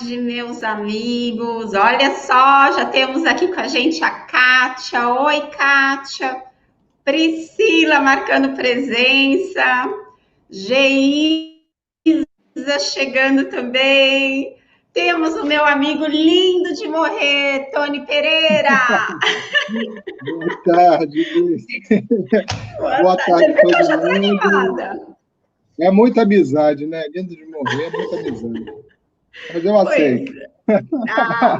tarde, meus amigos. Olha só, já temos aqui com a gente a Kátia. Oi, Kátia. Priscila marcando presença. Geisa chegando também. Temos o meu amigo lindo de morrer, Tony Pereira. Boa tarde. Boa tarde. Você viu que eu já estou animada. É muita amizade, né? Lindo de morrer, é muita amizade. Mas eu aceito.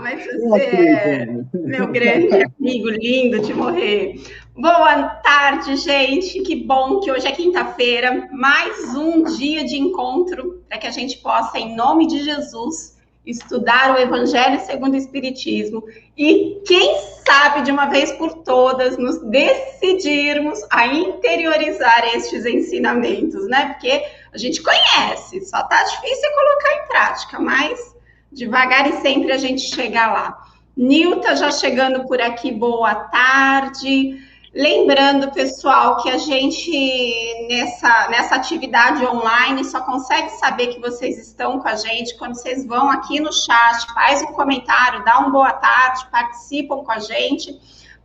Mas você é meu grande amigo, lindo de morrer. Boa tarde, gente. Que bom que hoje é quinta-feira. Mais um dia de encontro para que a gente possa, em nome de Jesus, estudar o Evangelho segundo o Espiritismo e, quem sabe, de uma vez por todas, nos decidirmos a interiorizar estes ensinamentos, né? Porque a gente conhece, só tá difícil colocar em prática, mas devagar e sempre a gente chega lá. Nilta já chegando por aqui, boa tarde. Lembrando, pessoal, que a gente, nessa atividade online, só consegue saber que vocês estão com a gente quando vocês vão aqui no chat, faz um comentário, dá um boa tarde, participam com a gente.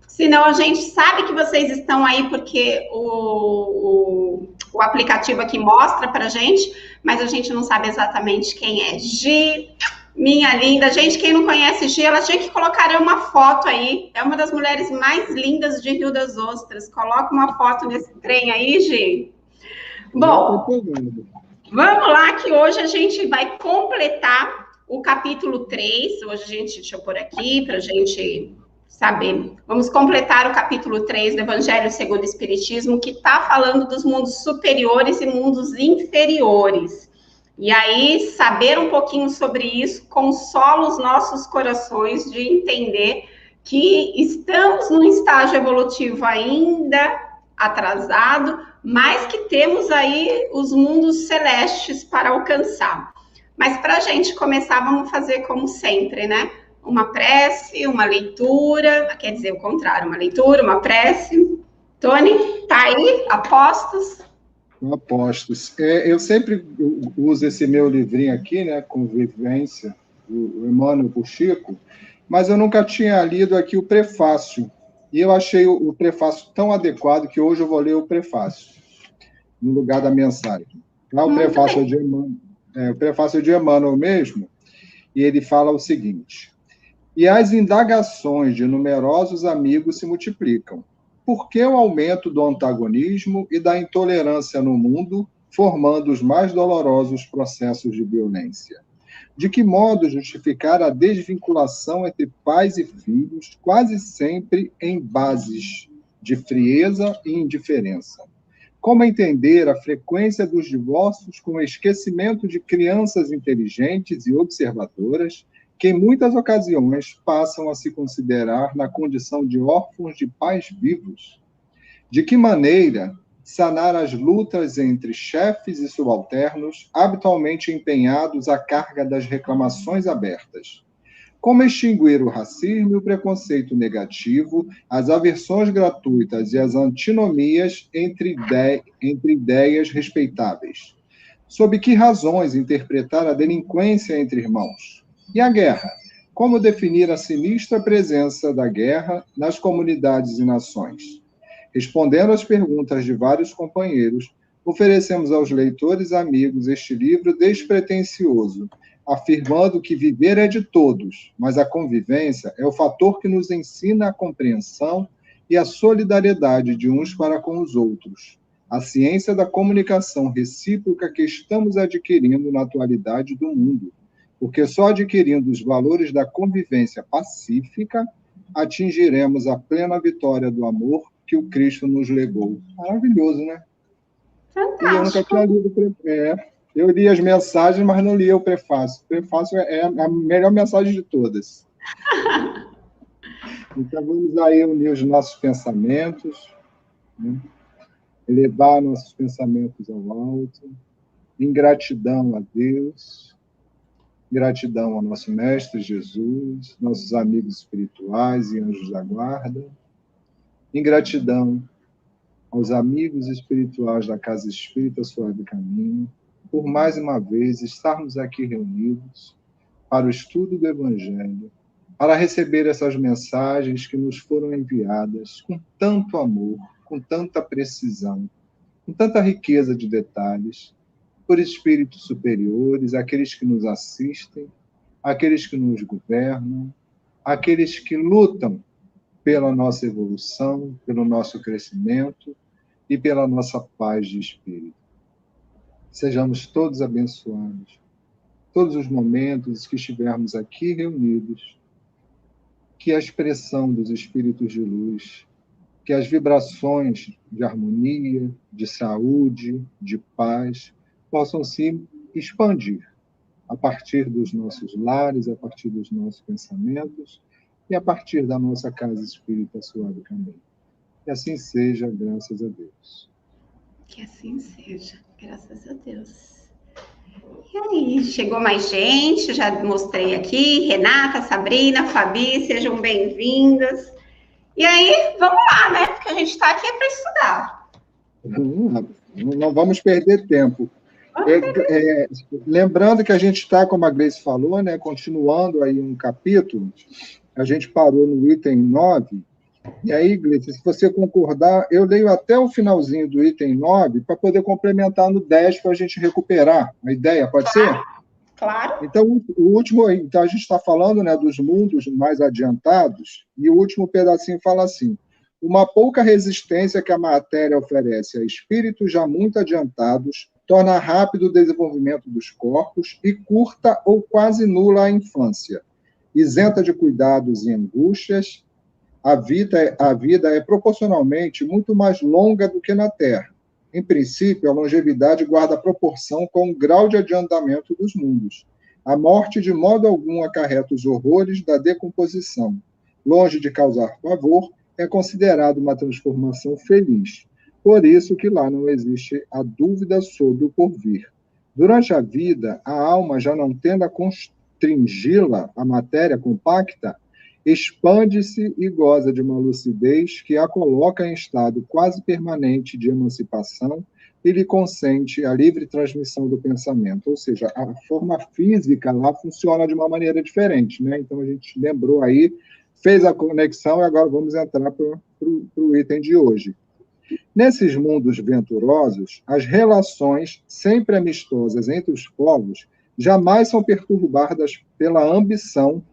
Senão a gente sabe que vocês estão aí porque o aplicativo aqui mostra pra gente, mas a gente não sabe exatamente quem é. Gi, minha linda. Gente, quem não conhece Gi, ela tinha que colocar uma foto aí. É uma das mulheres mais lindas de Rio das Ostras. Coloca uma foto nesse trem aí, Gi. Bom, vamos lá que hoje a gente vai completar o capítulo 3. Hoje a gente, deixa eu pôr aqui para a gente saber. Vamos completar o capítulo 3 do Evangelho segundo o Espiritismo, que está falando dos mundos superiores e mundos inferiores. E aí, saber um pouquinho sobre isso consola os nossos corações de entender que estamos num estágio evolutivo ainda atrasado, mas que temos aí os mundos celestes para alcançar. Mas para a gente começar, vamos fazer como sempre, né? Uma prece, uma leitura, quer dizer, o contrário, uma leitura, uma prece. Tony, tá aí? Apostos? Apostos. Eu sempre uso esse meu livrinho aqui, né, Convivência, do Emmanuel por Chico, mas eu nunca tinha lido aqui o prefácio. E eu achei o prefácio tão adequado que hoje eu vou ler o prefácio, no lugar da mensagem. Lá, o prefácio é de Emmanuel mesmo, e ele fala o seguinte: e as indagações de numerosos amigos se multiplicam. Por que o aumento do antagonismo e da intolerância no mundo, formando os mais dolorosos processos de violência? De que modo justificar a desvinculação entre pais e filhos, quase sempre em bases de frieza e indiferença? Como entender a frequência dos divórcios com o esquecimento de crianças inteligentes e observadoras, que em muitas ocasiões passam a se considerar na condição de órfãos de pais vivos? De que maneira sanar as lutas entre chefes e subalternos, habitualmente empenhados à carga das reclamações abertas? Como extinguir o racismo e o preconceito negativo, as aversões gratuitas e as antinomias entre ideias respeitáveis? Sob que razões interpretar a delinquência entre irmãos? E a guerra? Como definir a sinistra presença da guerra nas comunidades e nações? Respondendo às perguntas de vários companheiros, oferecemos aos leitores amigos este livro despretensioso, afirmando que viver é de todos, mas a convivência é o fator que nos ensina a compreensão e a solidariedade de uns para com os outros, a ciência da comunicação recíproca que estamos adquirindo na atualidade do mundo, porque só adquirindo os valores da convivência pacífica atingiremos a plena vitória do amor que o Cristo nos legou. Maravilhoso, né? Fantástico. E eu nunca tinha lido. Eu li as mensagens, mas não li o prefácio. O prefácio é a melhor mensagem de todas. Então, vamos aí unir os nossos pensamentos, né? Elevar nossos pensamentos ao alto, em gratidão a Deus, gratidão ao nosso Mestre Jesus, nossos amigos espirituais e anjos da guarda, em gratidão aos amigos espirituais da Casa Espírita Suave Caminho, por mais uma vez estarmos aqui reunidos para o estudo do Evangelho, para receber essas mensagens que nos foram enviadas com tanto amor, com tanta precisão, com tanta riqueza de detalhes, por espíritos superiores, aqueles que nos assistem, aqueles que nos governam, aqueles que lutam pela nossa evolução, pelo nosso crescimento e pela nossa paz de espírito. Sejamos todos abençoados, todos os momentos que estivermos aqui reunidos, que a expressão dos espíritos de luz, que as vibrações de harmonia, de saúde, de paz, possam se expandir a partir dos nossos lares, a partir dos nossos pensamentos e a partir da nossa casa espírita Suave Caminho. Que assim seja, graças a Deus. Que assim seja, graças a Deus. E aí, chegou mais gente, já mostrei aqui, Renata, Sabrina, Fabi, sejam bem-vindas. E aí, vamos lá, né? Porque a gente está aqui para estudar. Não vamos perder tempo. Lembrando que a gente está, como a Gleice falou, né, continuando aí um capítulo, a gente parou no item 9, e aí, Gleice, se você concordar, eu leio até o finalzinho do item 9 para poder complementar no 10 para a gente recuperar a ideia, pode ser? Claro. Então, então a gente está falando, né, dos mundos mais adiantados, e o último pedacinho fala assim: uma pouca resistência que a matéria oferece a espíritos já muito adiantados torna rápido o desenvolvimento dos corpos e curta ou quase nula a infância. Isenta de cuidados e angústias, a vida é proporcionalmente muito mais longa do que na Terra. Em princípio, a longevidade guarda proporção com o grau de adiantamento dos mundos. A morte, de modo algum, acarreta os horrores da decomposição. Longe de causar pavor, é considerado uma transformação feliz. Por isso que lá não existe a dúvida sobre o porvir. Durante a vida, a alma, já não tendo a constringi-la, a matéria compacta, expande-se e goza de uma lucidez que a coloca em estado quase permanente de emancipação e lhe consente a livre transmissão do pensamento. Ou seja, a forma física lá funciona de uma maneira diferente, né? Então, a gente lembrou aí, fez a conexão e agora vamos entrar para o item de hoje. Nesses mundos venturosos, as relações sempre amistosas entre os povos jamais são perturbadas pela ambição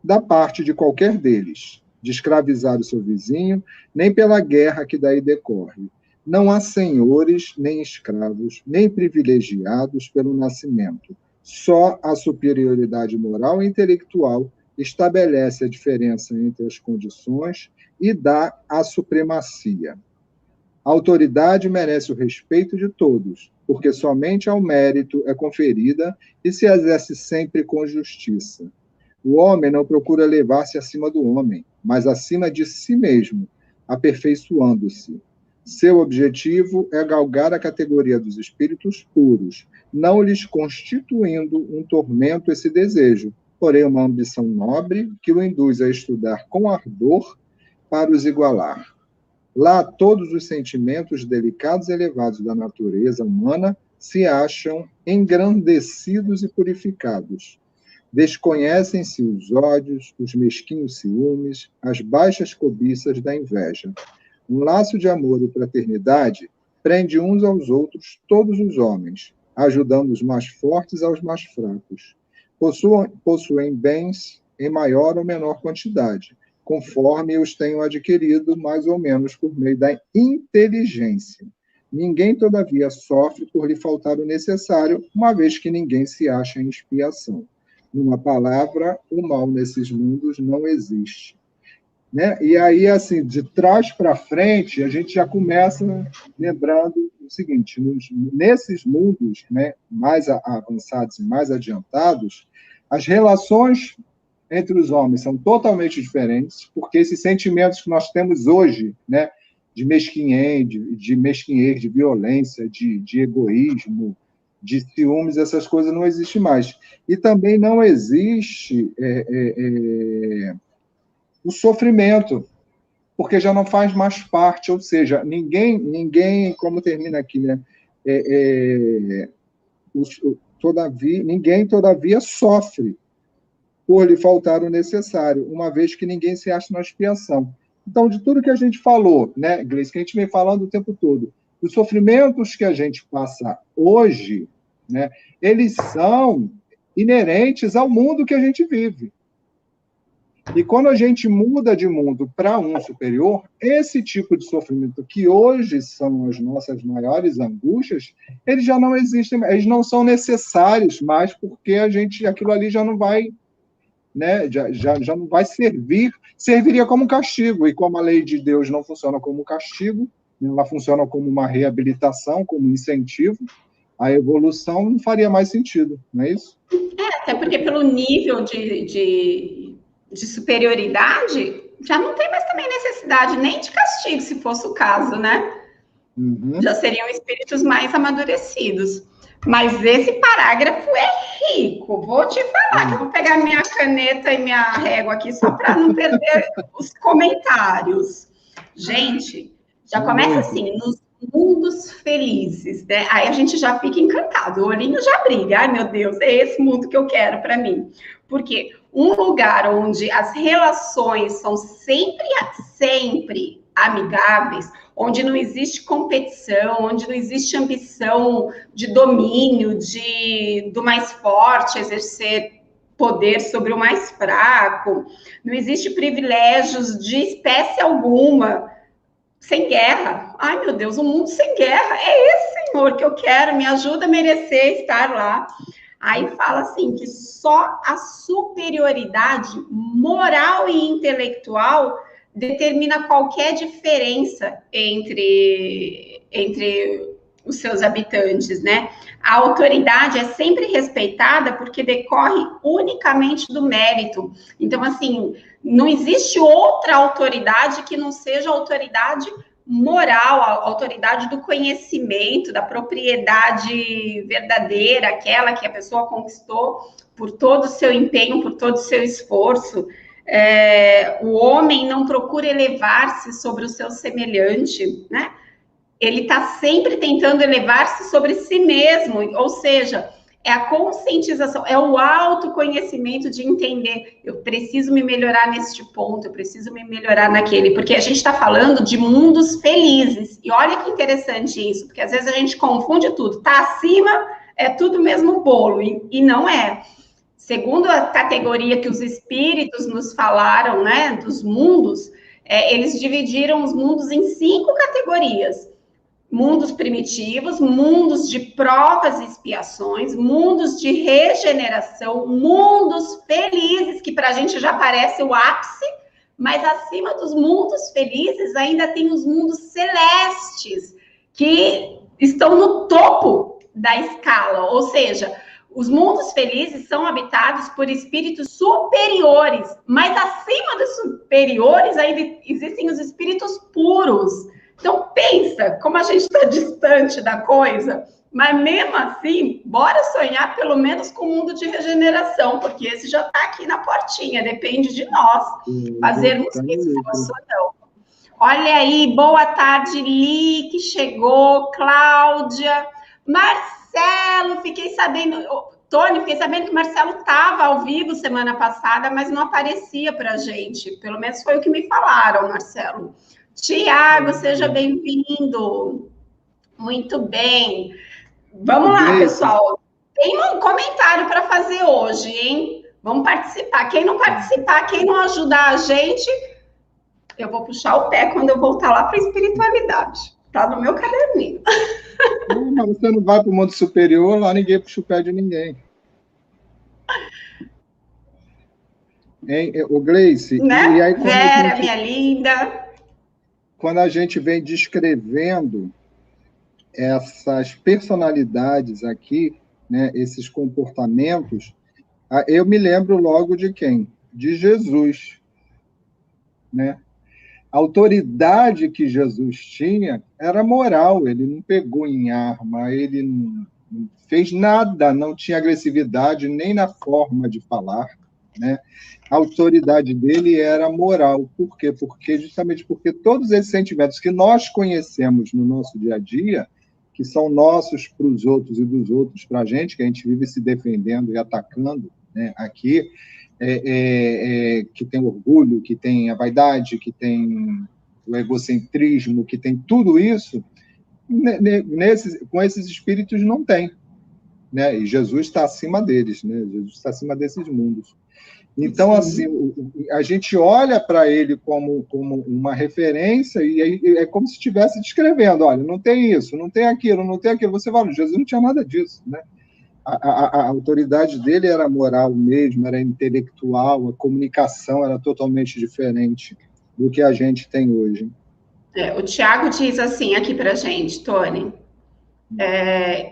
da parte de qualquer deles, de escravizar o seu vizinho, nem pela guerra que daí decorre. Não há senhores, nem escravos, nem privilegiados pelo nascimento. Só a superioridade moral e intelectual estabelece a diferença entre as condições e dá a supremacia. A autoridade merece o respeito de todos, porque somente ao mérito é conferida e se exerce sempre com justiça. O homem não procura elevar-se acima do homem, mas acima de si mesmo, aperfeiçoando-se. Seu objetivo é galgar a categoria dos espíritos puros, não lhes constituindo um tormento esse desejo, porém uma ambição nobre que o induz a estudar com ardor para os igualar. Lá, todos os sentimentos delicados e elevados da natureza humana se acham engrandecidos e purificados. Desconhecem-se os ódios, os mesquinhos ciúmes, as baixas cobiças da inveja. Um laço de amor e fraternidade prende uns aos outros todos os homens, ajudando os mais fortes aos mais fracos. Possuem bens em maior ou menor quantidade, conforme os tenham adquirido mais ou menos por meio da inteligência. Ninguém, todavia, sofre por lhe faltar o necessário, uma vez que ninguém se acha em expiação. Numa palavra, o mal nesses mundos não existe. Né? E aí, assim, de trás para frente, a gente já começa lembrando o seguinte: nesses mundos, né, mais avançados e mais adiantados, as relações entre os homens são totalmente diferentes, porque esses sentimentos que nós temos hoje, né, de mesquinhez, de violência, de egoísmo, de ciúmes, essas coisas não existem mais. E também não existe o sofrimento, porque já não faz mais parte, ou seja, ninguém, como termina aqui, né, ninguém, todavia, sofre por lhe faltar o necessário, uma vez que ninguém se acha na expiação. Então, de tudo que a gente falou, né, Gleice, que a gente vem falando o tempo todo, os sofrimentos que a gente passa hoje, né, eles são inerentes ao mundo que a gente vive. E quando a gente muda de mundo para um superior, esse tipo de sofrimento que hoje são as nossas maiores angústias, eles já não existem, eles não são necessários mais, porque aquilo ali já não vai, né, já não vai serviria como castigo, e como a lei de Deus não funciona como castigo, ela funciona como uma reabilitação, como incentivo, a evolução não faria mais sentido, não é isso? Até porque pelo nível de superioridade, já não tem mais também necessidade nem de castigo, se fosse o caso, né? Uhum. Já seriam espíritos mais amadurecidos. Mas esse parágrafo é rico. Vou te falar que eu vou pegar minha caneta e minha régua aqui só para não perder os comentários. Gente, já começa assim, nos mundos felizes, né? Aí a gente já fica encantado, o olhinho já brilha. Ai, meu Deus, é esse mundo que eu quero para mim. Porque um lugar onde as relações são sempre amigáveis, onde não existe competição, onde não existe ambição de domínio, do mais forte exercer poder sobre o mais fraco, não existe privilégios de espécie alguma, sem guerra. Ai, meu Deus, um mundo sem guerra. É esse, Senhor, que eu quero, me ajuda a merecer estar lá. Aí fala assim, que só a superioridade moral e intelectual determina qualquer diferença entre os seus habitantes, né? A autoridade é sempre respeitada porque decorre unicamente do mérito. Então, assim, não existe outra autoridade que não seja autoridade moral, a autoridade do conhecimento, da propriedade verdadeira, aquela que a pessoa conquistou por todo o seu empenho, por todo o seu esforço. O homem não procura elevar-se sobre o seu semelhante, né? Ele está sempre tentando elevar-se sobre si mesmo, ou seja, é a conscientização, é o autoconhecimento de entender, eu preciso me melhorar neste ponto, eu preciso me melhorar naquele, porque a gente está falando de mundos felizes, e olha que interessante isso, porque às vezes a gente confunde tudo, tá acima, é tudo mesmo bolo, e não é. Segundo a categoria que os espíritos nos falaram, né, dos mundos, eles dividiram os mundos em 5 categorias. Mundos primitivos, mundos de provas e expiações, mundos de regeneração, mundos felizes, que para a gente já parece o ápice, mas acima dos mundos felizes ainda tem os mundos celestes, que estão no topo da escala, ou seja, os mundos felizes são habitados por espíritos superiores, mas acima dos superiores ainda existem os espíritos puros. Então, pensa como a gente está distante da coisa, mas mesmo assim, bora sonhar pelo menos com o mundo de regeneração, porque esse já está aqui na portinha, depende de nós fazermos isso ou não. Olha aí, boa tarde, Li, que chegou, Cláudia, Marcelo, fiquei sabendo, Tony, fiquei sabendo que o Marcelo estava ao vivo semana passada, mas não aparecia para a gente, pelo menos foi o que me falaram, Marcelo. Tiago, seja bem-vindo. Muito bem. Vamos lá, pessoal. Tem um comentário para fazer hoje, hein? Vamos participar. Quem não participar, quem não ajudar a gente, eu vou puxar o pé quando eu voltar lá para a espiritualidade. Tá no meu caderninho. Não, mas você não vai para o mundo superior, lá ninguém puxa o pé de ninguém. Hein? O Gleice, né? E aí, Vera, minha linda. Quando a gente vem descrevendo essas personalidades aqui, né, esses comportamentos, eu me lembro logo de quem? De Jesus, né? A autoridade que Jesus tinha era moral, ele não pegou em arma, ele não fez nada, não tinha agressividade nem na forma de falar, né? A autoridade dele era moral. Por quê? Justamente porque todos esses sentimentos que nós conhecemos no nosso dia a dia, que são nossos para os outros e dos outros para a gente, que a gente vive se defendendo e atacando, né, aqui, que tem orgulho, que tem a vaidade, que tem o egocentrismo, que tem tudo isso, com esses espíritos não tem, né? E Jesus está acima deles, né? Jesus está acima desses mundos. Então, assim, a gente olha para ele como uma referência e aí é como se estivesse descrevendo, olha, não tem isso, não tem aquilo, não tem aquilo. Você fala, Jesus não tinha nada disso, né? A autoridade dele era moral mesmo, era intelectual, a comunicação era totalmente diferente do que a gente tem hoje. O Tiago diz assim aqui para a gente, Tony,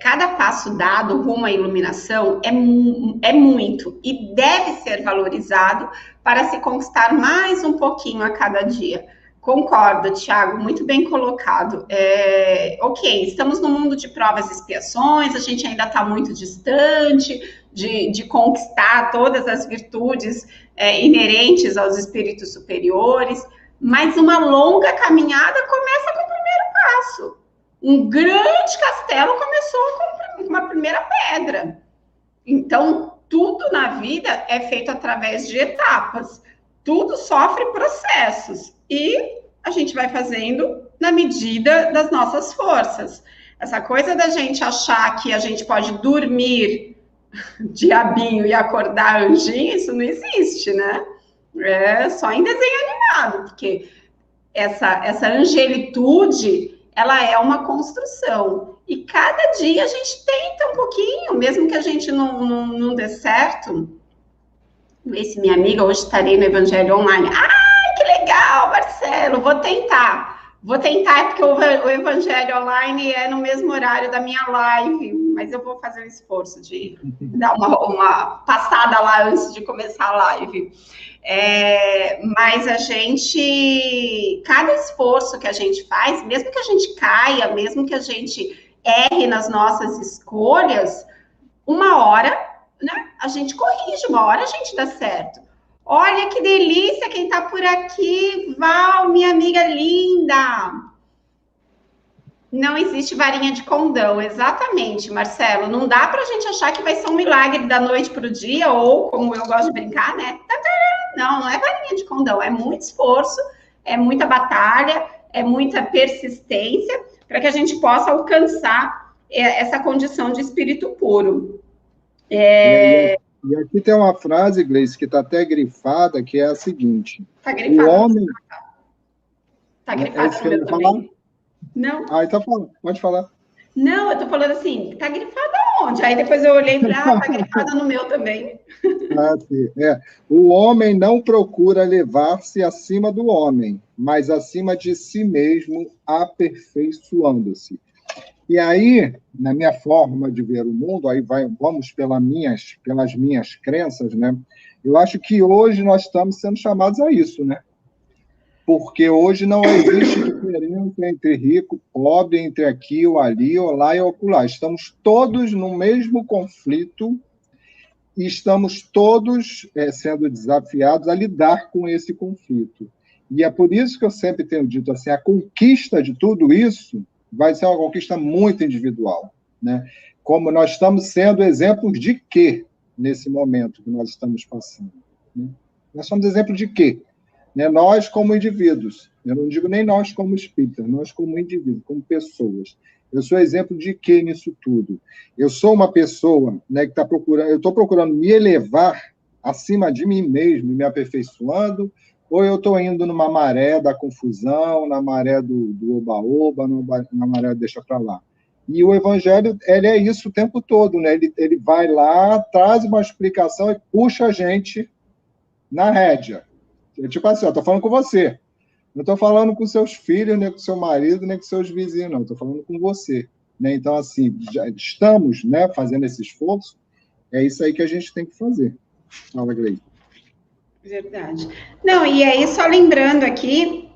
cada passo dado rumo à iluminação é muito e deve ser valorizado para se conquistar mais um pouquinho a cada dia. Concordo, Tiago, muito bem colocado. Ok, estamos no mundo de provas e expiações, a gente ainda está muito distante de conquistar todas as virtudes inerentes aos espíritos superiores, mas uma longa caminhada começa com o primeiro passo. Um grande castelo começou com uma primeira pedra. Então, tudo na vida é feito através de etapas. Tudo sofre processos. E a gente vai fazendo na medida das nossas forças. Essa coisa da gente achar que a gente pode dormir diabinho e acordar anjinho, isso não existe, né? É só em desenho animado, porque essa angelitude, ela é uma construção. E cada dia a gente tenta um pouquinho, mesmo que a gente não dê certo. Esse minha amiga, hoje estarei no Evangelho Online. Ai, que legal, Marcelo, vou tentar. É porque o Evangelho Online é no mesmo horário da minha live, mas eu vou fazer o esforço de dar uma passada lá antes de começar a live. Mas cada esforço que a gente faz, mesmo que a gente caia, mesmo que a gente erre nas nossas escolhas, uma hora, né, a gente corrige, uma hora a gente dá certo. Olha que delícia quem tá por aqui, Val, minha amiga linda. Não existe varinha de condão, exatamente, Marcelo. Não dá pra gente achar que vai ser um milagre da noite pro dia, ou, como eu gosto de brincar, né? Não é varinha de condão, é muito esforço, é muita batalha, é muita persistência para que a gente possa alcançar essa condição de espírito puro. E aqui tem uma frase, Gleice, que está até grifada, que é a seguinte. Está grifada. O homem... Está grifada no meu também? Não. Então pode falar. Não, eu estou falando assim, está grifada onde? Aí depois eu olhei para está grifada no meu também. Sim. O homem não procura elevar-se acima do homem, mas acima de si mesmo, aperfeiçoando-se. E aí, na minha forma de ver o mundo, vamos pelas minhas crenças, né? Eu acho que hoje nós estamos sendo chamados a isso, né? Porque hoje não existe diferença entre rico, pobre, entre aqui ou ali, ou lá e acolá. Estamos todos no mesmo conflito e estamos todos sendo desafiados a lidar com esse conflito. E é por isso que eu sempre tenho dito assim, a conquista de tudo isso vai ser uma conquista muito individual, né? Como nós estamos sendo exemplos de quê nesse momento que nós estamos passando, né? Nós somos exemplo de quê? Né? Nós como indivíduos, eu não digo nem nós como espíritas, nós como indivíduos, como pessoas. Eu sou exemplo de quê nisso tudo? Eu sou uma pessoa, né, que eu estou procurando me elevar acima de mim mesmo, me aperfeiçoando, ou eu estou indo numa maré da confusão, na maré do oba-oba, na maré do deixa para lá. E o Evangelho, ele é isso o tempo todo, né? Ele vai lá, traz uma explicação e puxa a gente na rédea. Tipo assim, estou falando com você. Não estou falando com seus filhos, nem com seu marido, nem com seus vizinhos, não. Estou falando com você. Né? Então, assim, já estamos, né, fazendo esse esforço. É isso aí que a gente tem que fazer. Fala, Gleice. Verdade. Não, e aí só lembrando aqui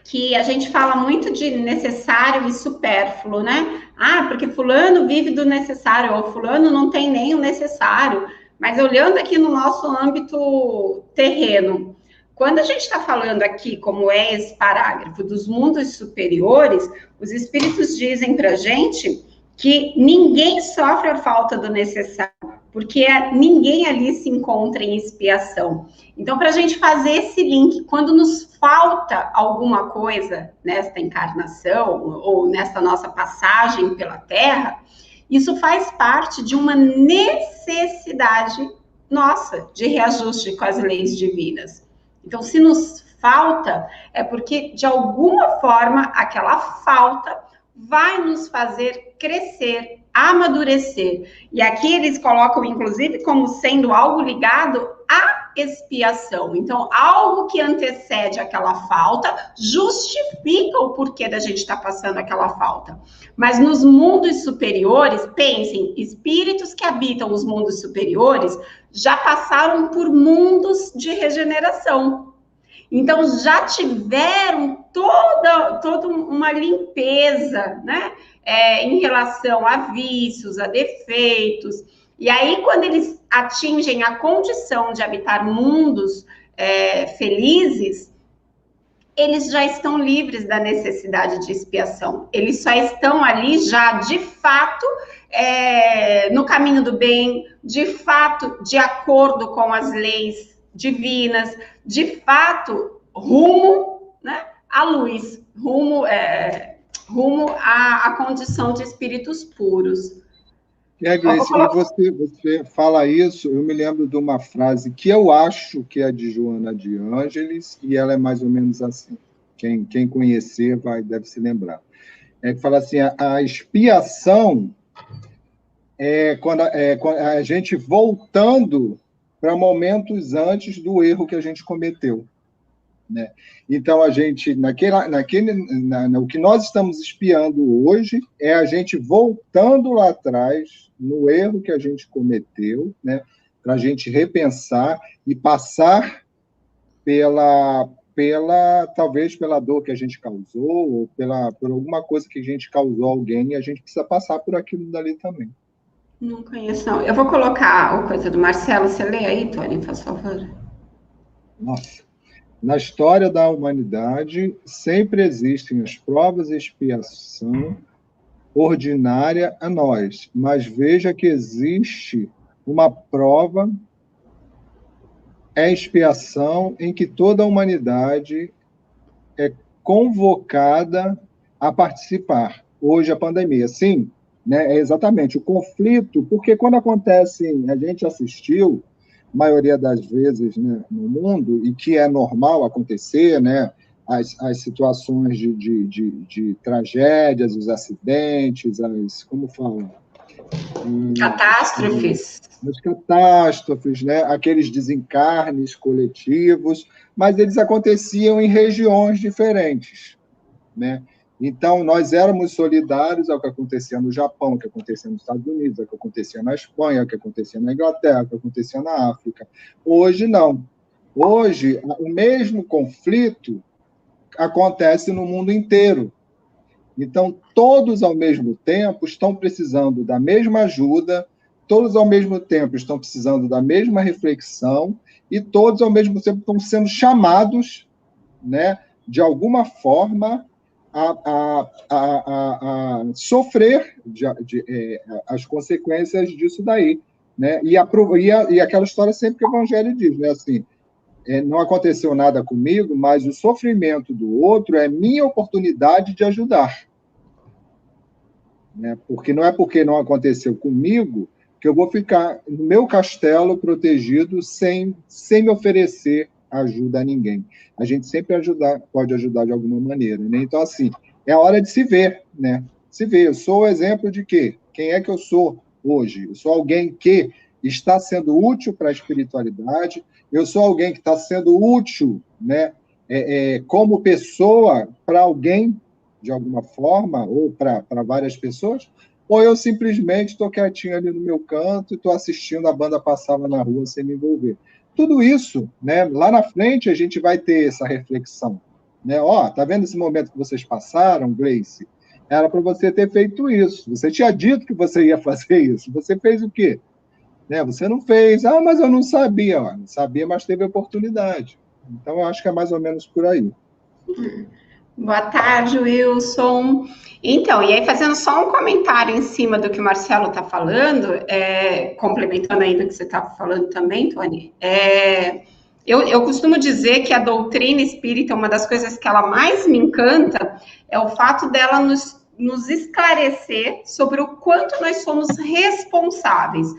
que a gente fala muito de necessário e supérfluo, né? Ah, porque fulano vive do necessário, ou fulano não tem nem o necessário. Mas olhando aqui no nosso âmbito terreno, quando a gente está falando aqui, como é esse parágrafo, dos mundos superiores, os espíritos dizem para a gente que ninguém sofre a falta do necessário, porque ninguém ali se encontra em expiação. Então, para a gente fazer esse link, quando nos falta alguma coisa nesta encarnação ou nesta nossa passagem pela Terra, isso faz parte de uma necessidade nossa de reajuste com as leis divinas. Então, se nos falta, é porque, de alguma forma, aquela falta vai nos fazer crescer, amadurecer. E aqui eles colocam, inclusive, como sendo algo ligado à expiação. Então, algo que antecede aquela falta justifica o porquê da gente estar passando aquela falta. Mas nos mundos superiores, pensem, espíritos que habitam os mundos superiores já passaram por mundos de regeneração. Então, já tiveram toda uma limpeza, né? Em relação a vícios, a defeitos. E aí, quando eles atingem a condição de habitar mundos felizes, eles já estão livres da necessidade de expiação. Eles só estão ali já, de fato, no caminho do bem, de fato, de acordo com as leis divinas, de fato, rumo, né, à luz, rumo à condição de espíritos puros. Gleice, e você fala isso, eu me lembro de uma frase que eu acho que é de Joana de Ângeles, e ela é mais ou menos assim. Quem conhecer deve se lembrar. Que fala assim, a expiação quando a gente voltando para momentos antes do erro que a gente cometeu, né? Então, a gente, o que nós estamos expiando hoje é a gente voltando lá atrás, no erro que a gente cometeu, né? Para a gente repensar e passar talvez pela dor que a gente causou, ou por alguma coisa que a gente causou a alguém, e a gente precisa passar por aquilo dali também. Não conheço, não. Eu vou colocar a coisa do Marcelo. Você lê aí, Tony, faz favor. Nossa. Na história da humanidade, sempre existem as provas de expiação ordinária a nós, mas veja que existe uma prova, expiação, em que toda a humanidade é convocada a participar. Hoje, a pandemia, sim, né, é exatamente o conflito, porque quando acontece, a gente assistiu, a maioria das vezes, né, no mundo, e que é normal acontecer, né, as situações de tragédias, os acidentes, como falam? Catástrofes. As catástrofes, né, aqueles desencarnes coletivos, mas eles aconteciam em regiões diferentes, né? Então, nós éramos solidários ao que acontecia no Japão, ao que acontecia nos Estados Unidos, ao que acontecia na Espanha, ao que acontecia na Inglaterra, ao que acontecia na África. Hoje, não. Hoje, o mesmo conflito acontece no mundo inteiro. Então, todos, ao mesmo tempo, estão precisando da mesma ajuda, todos, ao mesmo tempo, estão precisando da mesma reflexão, e todos, ao mesmo tempo, estão sendo chamados, né, de alguma forma, a sofrer as consequências disso daí, né? E aquela história sempre que o Evangelho diz, né? Assim, não aconteceu nada comigo, mas o sofrimento do outro é minha oportunidade de ajudar, né? Porque não é porque não aconteceu comigo que eu vou ficar no meu castelo protegido sem me oferecer ajuda a ninguém. A gente sempre pode ajudar de alguma maneira, né? Então, assim, é a hora de se ver, né? Se ver. Eu sou o exemplo de quê? Quem é que eu sou hoje? Eu sou alguém que está sendo útil para a espiritualidade, eu sou alguém que está sendo útil, né, como pessoa para alguém, de alguma forma, ou para várias pessoas, ou eu simplesmente estou quietinho ali no meu canto e estou assistindo a banda passar na rua sem me envolver. Tudo isso, né, lá na frente a gente vai ter essa reflexão, né? Tá vendo esse momento que vocês passaram, Gleice? Era para você ter feito isso. Você tinha dito que você ia fazer isso. Você fez o quê? Né? Você não fez. Mas eu não sabia. Não sabia, mas teve oportunidade. Então, eu acho que é mais ou menos por aí. Boa tarde, Wilson. Então, e aí fazendo só um comentário em cima do que o Marcelo está falando, complementando ainda o que você está falando também, Tony, eu costumo dizer que a doutrina espírita, uma das coisas que ela mais me encanta, é o fato dela nos esclarecer sobre o quanto nós somos responsáveis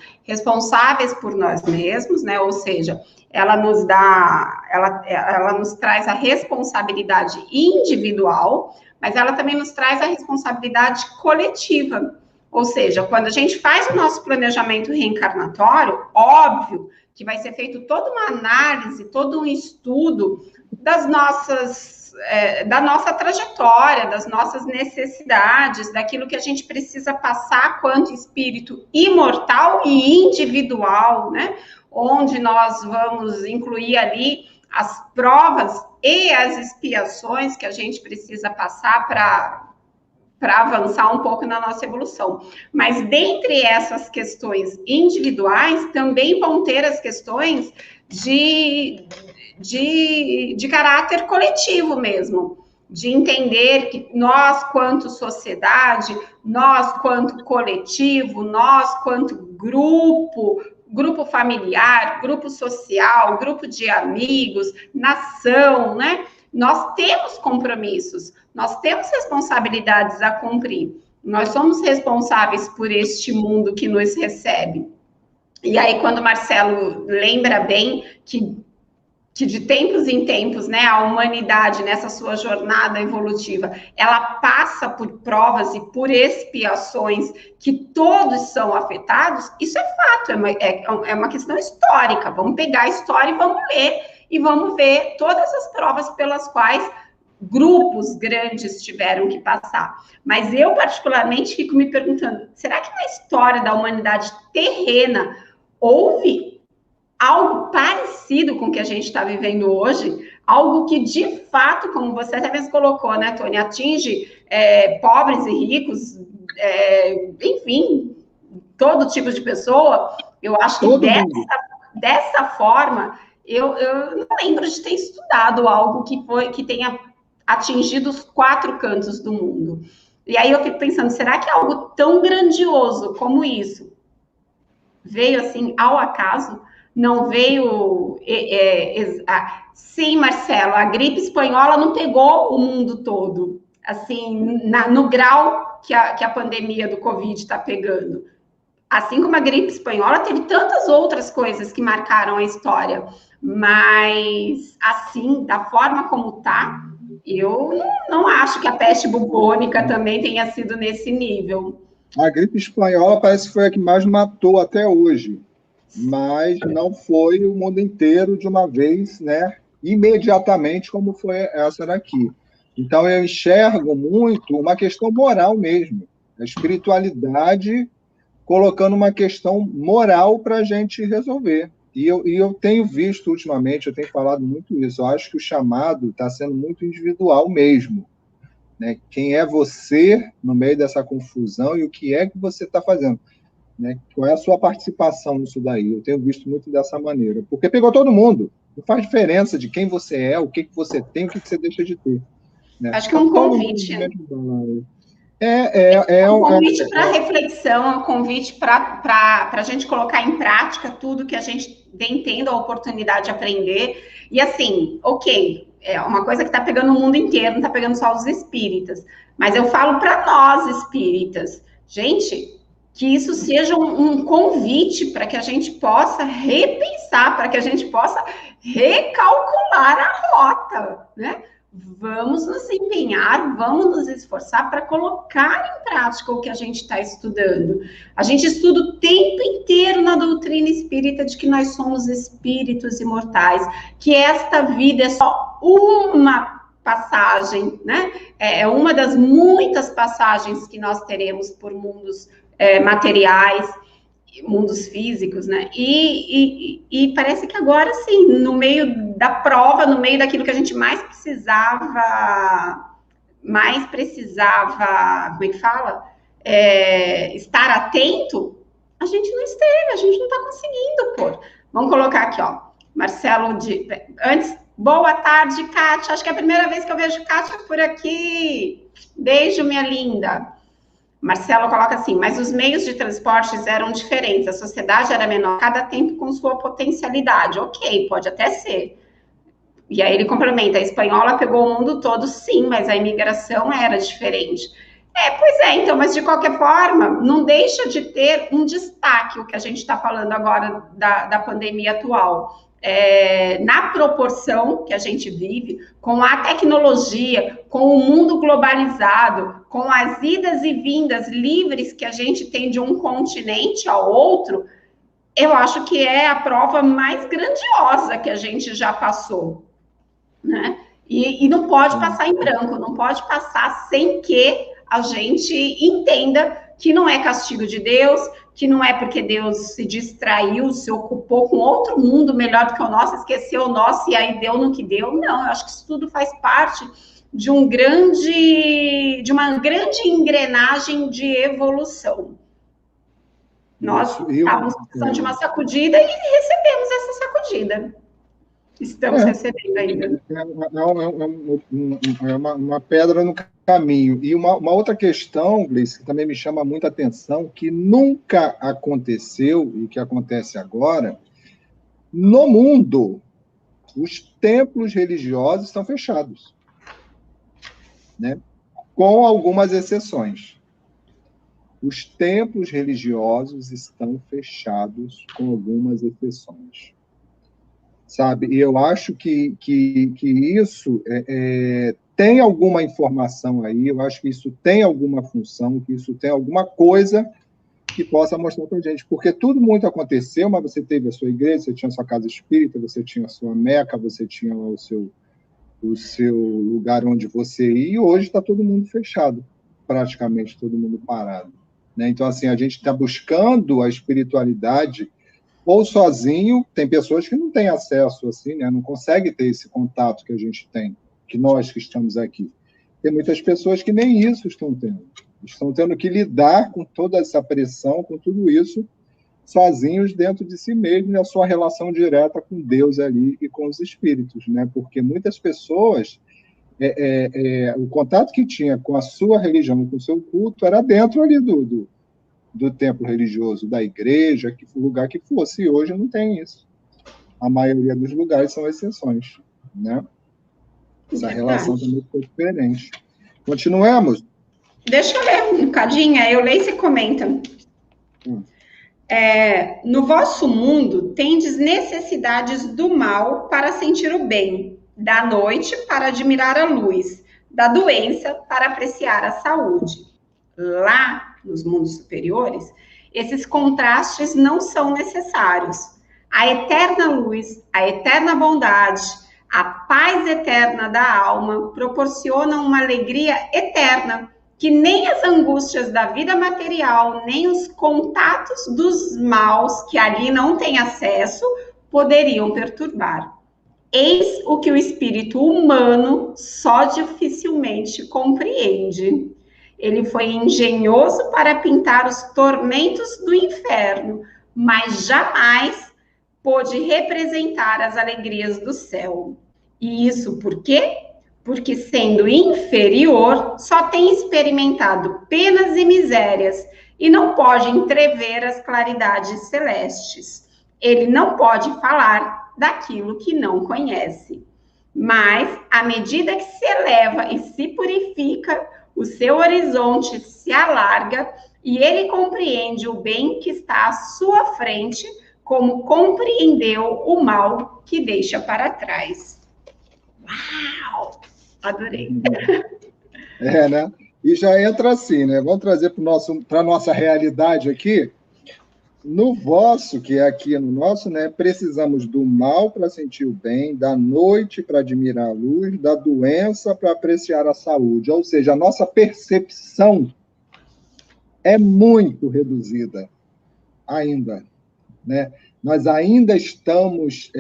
por nós mesmos, né? Ou seja, ela nos traz a responsabilidade individual, mas ela também nos traz a responsabilidade coletiva. Ou seja, quando a gente faz o nosso planejamento reencarnatório, óbvio que vai ser feito toda uma análise, todo um estudo da nossa trajetória, das nossas necessidades, daquilo que a gente precisa passar quanto espírito imortal e individual, né? Onde nós vamos incluir ali as provas e as expiações que a gente precisa passar para avançar um pouco na nossa evolução. Mas dentre essas questões individuais, também vão ter as questões de caráter coletivo mesmo, de entender que nós, quanto sociedade, nós, quanto coletivo, nós, quanto grupo familiar, grupo social, grupo de amigos, nação, né? Nós temos compromissos, nós temos responsabilidades a cumprir. Nós somos responsáveis por este mundo que nos recebe. E aí, quando o Marcelo lembra bem que de tempos em tempos, né, a humanidade, nessa sua jornada evolutiva, ela passa por provas e por expiações que todos são afetados, isso é fato, é uma questão histórica. Vamos pegar a história e vamos ler, e vamos ver todas as provas pelas quais grupos grandes tiveram que passar. Mas eu, particularmente, fico me perguntando, será que na história da humanidade terrena houve algo parecido com o que a gente está vivendo hoje, algo que de fato, como você até mesmo colocou, né, Tony, atinge pobres e ricos, enfim, todo tipo de pessoa. Eu acho que dessa forma, eu não lembro de ter estudado algo que tenha atingido os 4 cantos do mundo. E aí eu fico pensando, será que algo tão grandioso como isso veio assim ao acaso? Não veio... Sim, Marcelo, a gripe espanhola não pegou o mundo todo, assim, no grau que a pandemia do Covid está pegando. Assim como a gripe espanhola, teve tantas outras coisas que marcaram a história, mas assim, da forma como está, eu não acho que a peste bubônica também tenha sido nesse nível. A gripe espanhola parece que foi a que mais matou até hoje, mas não foi o mundo inteiro de uma vez, né? Imediatamente, como foi essa daqui. Então, eu enxergo muito uma questão moral mesmo, a espiritualidade colocando uma questão moral para a gente resolver. E eu tenho visto ultimamente, eu tenho falado muito isso, eu acho que o chamado está sendo muito individual mesmo. Né? Quem é você no meio dessa confusão e o que é que você está fazendo? Né? Qual é a sua participação nisso daí? Eu tenho visto muito dessa maneira, porque pegou todo mundo. Não faz diferença de quem você é, o que você tem, o que você deixa de ter. Né? Acho que é um convite. Um convite para reflexão, um convite para a gente colocar em prática tudo que a gente vem tendo a oportunidade de aprender. E assim, ok, é uma coisa que está pegando o mundo inteiro, não está pegando só os espíritas. Mas eu falo para nós espíritas, gente, que isso seja um convite para que a gente possa repensar, para que a gente possa recalcular a rota, né? Vamos nos empenhar, vamos nos esforçar para colocar em prática o que a gente está estudando. A gente estuda o tempo inteiro na doutrina espírita de que nós somos espíritos imortais, que esta vida é só uma passagem, né? É uma das muitas passagens que nós teremos por mundos materiais, mundos físicos, né? E parece que agora, sim, no meio da prova, no meio daquilo que a gente mais precisava, como é que fala? Estar atento, a gente não esteve, a gente não está conseguindo pôr. Vamos colocar aqui, ó, Marcelo, antes, Boa tarde, Kátia. Acho que é a primeira vez que eu vejo Kátia por aqui. Beijo, minha linda. Marcelo coloca assim, mas os meios de transportes eram diferentes, a sociedade era menor, cada tempo com sua potencialidade. Ok, pode até ser. E aí ele complementa, a espanhola pegou o mundo todo, sim, mas a imigração era diferente. Pois é, então, mas de qualquer forma, não deixa de ter um destaque, o que a gente está falando agora da pandemia atual. Na proporção que a gente vive, com a tecnologia, com o mundo globalizado, com as idas e vindas livres que a gente tem de um continente ao outro, eu acho que é a prova mais grandiosa que a gente já passou, né? E não pode passar em branco, não pode passar sem que a gente entenda que não é castigo de Deus, que não é porque Deus se distraiu, se ocupou com outro mundo melhor do que o nosso, esqueceu o nosso e aí deu no que deu. Não, eu acho que isso tudo faz parte de uma grande engrenagem de evolução. Nós estávamos precisando de uma sacudida e recebemos essa sacudida. Estamos recebendo ainda. É uma pedra no caminho. E uma outra questão, Gleice, que também me chama muita atenção, que nunca aconteceu e que acontece agora, no mundo, os templos religiosos estão fechados, né? Com algumas exceções. Os templos religiosos estão fechados com algumas exceções. Sabe? E eu acho que isso tem alguma informação aí, eu acho que isso tem alguma função, que isso tem alguma coisa que possa mostrar para a gente. Porque tudo muito aconteceu, mas você teve a sua igreja, você tinha a sua casa espírita, você tinha a sua Meca, você tinha o seu lugar onde você ia, e hoje está todo mundo fechado, praticamente todo mundo parado, né? Então, assim, a gente está buscando a espiritualidade ou sozinho, tem pessoas que não têm acesso, assim, né? Não conseguem ter esse contato que a gente tem, que nós que estamos aqui. Tem muitas pessoas que nem isso estão tendo que lidar com toda essa pressão, com tudo isso, sozinhos dentro de si mesmos, e a sua relação direta com Deus ali e com os espíritos, né? Porque muitas pessoas, o contato que tinha com a sua religião, com o seu culto, era dentro ali do templo religioso, da igreja, que lugar que fosse. E hoje não tem isso. A maioria dos lugares são exceções, né? Essa relação também ficou diferente. Continuemos? Deixa eu ler um bocadinho, eu leio e você comenta. No vosso mundo, tendes necessidades do mal para sentir o bem, da noite para admirar a luz, da doença para apreciar a saúde. Lá, nos mundos superiores, esses contrastes não são necessários. A eterna luz, a eterna bondade, a paz eterna da alma proporcionam uma alegria eterna, que nem as angústias da vida material, nem os contatos dos maus, que ali não têm acesso, poderiam perturbar. Eis o que o espírito humano só dificilmente compreende. Ele foi engenhoso para pintar os tormentos do inferno, mas jamais pôde representar as alegrias do céu. E isso por quê? Porque, sendo inferior, só tem experimentado penas e misérias e não pode entrever as claridades celestes. Ele não pode falar daquilo que não conhece. Mas, à medida que se eleva e se purifica, o seu horizonte se alarga e ele compreende o bem que está à sua frente, como compreendeu o mal que deixa para trás. Uau! Adorei. Né? E já entra assim, né? Vamos trazer para a nossa realidade aqui. No vosso, que é aqui no nosso, né? Precisamos do mal para sentir o bem, da noite para admirar a luz, da doença para apreciar a saúde. Ou seja, a nossa percepção é muito reduzida ainda, né? Nós ainda estamos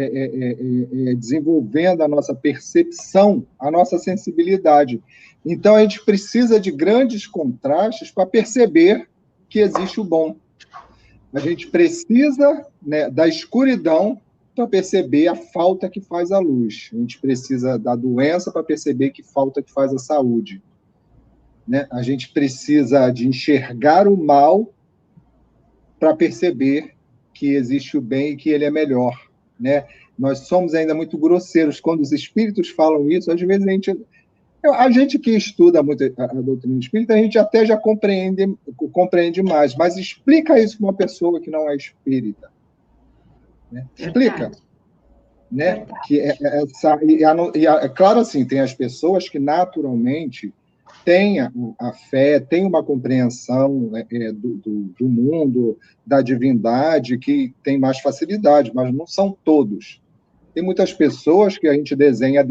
desenvolvendo a nossa percepção, a nossa sensibilidade. Então, a gente precisa de grandes contrastes para perceber que existe o bom. A gente precisa, né, da escuridão para perceber a falta que faz a luz. A gente precisa da doença para perceber que falta que faz a saúde. Né? A gente precisa de enxergar o mal para perceber que existe o bem e que ele é melhor. Né? Nós somos ainda muito grosseiros. Quando os espíritos falam isso, às vezes a gente que estuda muito a doutrina espírita, a gente até já compreende mais, mas explica isso para uma pessoa que não é espírita. Né? Explica. Né? Que claro, assim, tem as pessoas que naturalmente têm a fé, têm uma compreensão do mundo, da divindade, que tem mais facilidade, mas não são todos. Tem muitas pessoas que a gente desenha,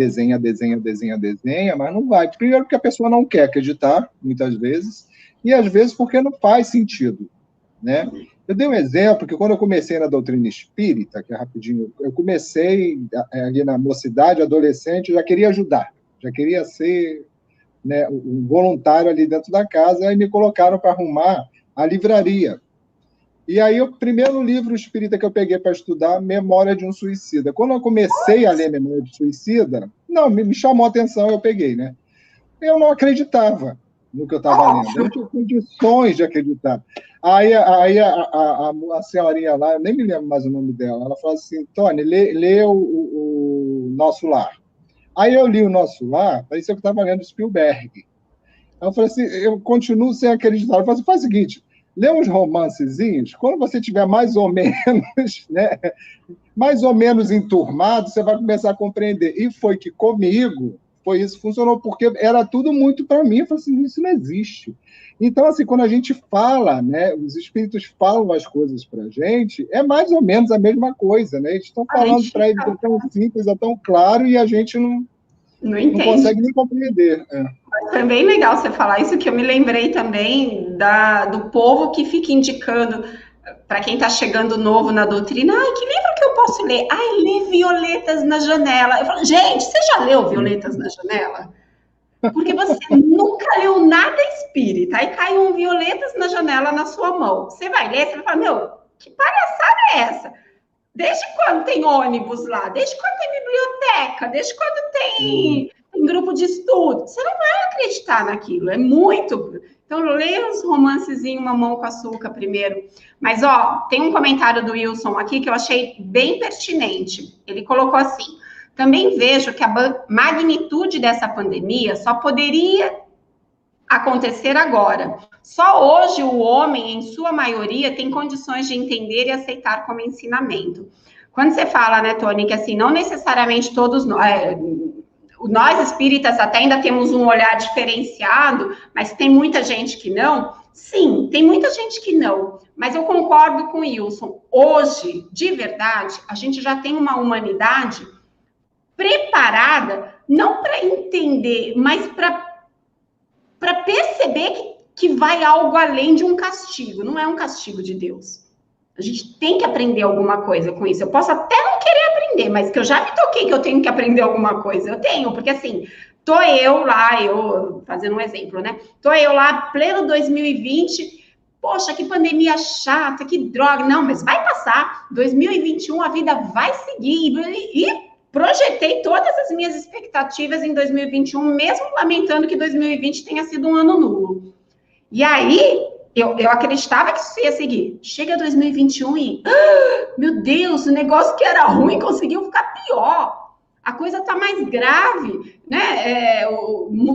mas não vai. Primeiro porque a pessoa não quer acreditar, muitas vezes, e às vezes porque não faz sentido. Né? Eu dei um exemplo que quando eu comecei na doutrina espírita, que é rapidinho, eu comecei ali na mocidade, adolescente, já queria ajudar, já queria ser, né, um voluntário ali dentro da casa, aí me colocaram para arrumar a livraria. E aí, o primeiro livro espírita que eu peguei para estudar, Memória de um Suicida. Quando eu comecei a ler Memória de Suicida, não, me chamou a atenção, eu peguei, né? Eu não acreditava no que eu estava lendo, eu não tinha condições de acreditar. Aí a senhorinha lá, eu nem me lembro mais o nome dela, ela falou assim, Tony, lê o Nosso Lar. Aí eu li o Nosso Lar, parecia que eu estava lendo Spielberg. Aí eu falei assim, eu continuo sem acreditar. Eu falei assim, faz o seguinte, lê uns romancezinhos, quando você tiver mais ou menos, né, mais ou menos enturmado, você vai começar a compreender. E foi que comigo, foi isso, funcionou, porque era tudo muito para mim. Eu falei assim, isso não existe. Então, assim, quando a gente fala, né, os espíritos falam as coisas para a gente, é mais ou menos a mesma coisa, né? Eles estão falando para eles, é tão simples, é tão claro, e a gente não consegue nem compreender. Foi bem legal você falar isso, que eu me lembrei também do povo que fica indicando para quem está chegando novo na doutrina, que livro que eu posso ler? Lê Violetas na Janela. Eu falo, gente, você já leu Violetas na Janela? Porque você nunca leu nada espírita, aí cai um Violetas na Janela na sua mão. Você vai ler, você vai falar, meu, que palhaçada é essa? Desde quando tem ônibus lá? Desde quando tem biblioteca? Desde quando tem grupo de estudo? Você não vai acreditar naquilo, é muito. Então, leia os romancezinhos Mamão com Açúcar primeiro. Mas, tem um comentário do Wilson aqui que eu achei bem pertinente. Ele colocou assim, também vejo que a magnitude dessa pandemia só poderia acontecer agora. Só hoje o homem, em sua maioria, tem condições de entender e aceitar como ensinamento. Quando você fala, né, Tony, que assim, não necessariamente todos nós espíritas até ainda temos um olhar diferenciado, mas tem muita gente que não. Sim, tem muita gente que não, mas eu concordo com o Wilson. Hoje, de verdade, a gente já tem uma humanidade preparada, não para entender, mas para perceber que vai algo além de um castigo. Não é um castigo de Deus. A gente tem que aprender alguma coisa com isso. Eu posso até não querer aprender, mas que eu já me toquei que eu tenho que aprender alguma coisa. Eu tenho, porque assim, tô eu lá, fazendo um exemplo, né? Tô eu lá, pleno 2020, poxa, que pandemia chata, que droga. Não, mas vai passar. 2021, a vida vai seguir. E projetei todas as minhas expectativas em 2021, mesmo lamentando que 2020 tenha sido um ano nulo. E aí, eu acreditava que isso ia seguir. Chega 2021 e, meu Deus, o negócio que era ruim conseguiu ficar pior. A coisa está mais grave, né?